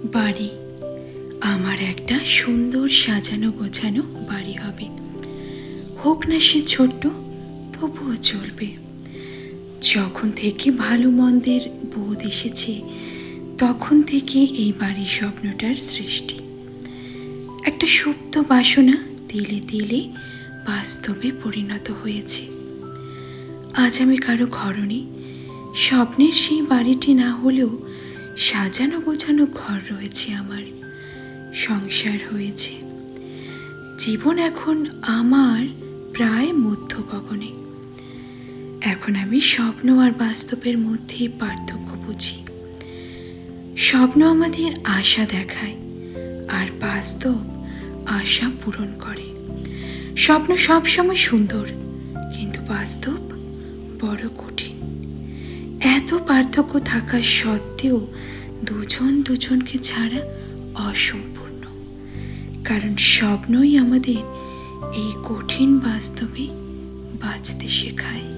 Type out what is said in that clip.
বাড়ি, আমার একটা সুন্দর সাজানো গোছানো বাড়ি হবে। হোক না সে ছোট্ট, তবুও চলবে। যখন থেকে ভালো মন্দের বোধ এসেছে, তখন থেকে এই বাড়ির স্বপ্নটার সৃষ্টি। একটা সুপ্ত বাসনা তিলে তিলে বাস্তবে পরিণত হয়েছে। আজ আমি কারো ঘরণী, স্বপ্নের সেই বাড়িটি না হলেও সাজানো গোছানো ঘর রয়েছে আমার, সংসার হয়েছে। জীবন এখন আমার প্রায় মধ্য গগনে। এখন আমি স্বপ্ন আর বাস্তবের মধ্যে পার্থক্য বুঝি। স্বপ্ন আমাদের আশা দেখায়, আর বাস্তব আশা পূরণ করে। স্বপ্ন সবসময় সুন্দর, কিন্তু বাস্তব বড় কঠিন। এত পার্থক্য থাকা সত্ত্বেও দুজন দুজনকে ছাড়া অসম্পূর্ণ, কারণ স্বপ্নই আমাদের এই কঠিন বাস্তবে বাঁচতে শেখায়।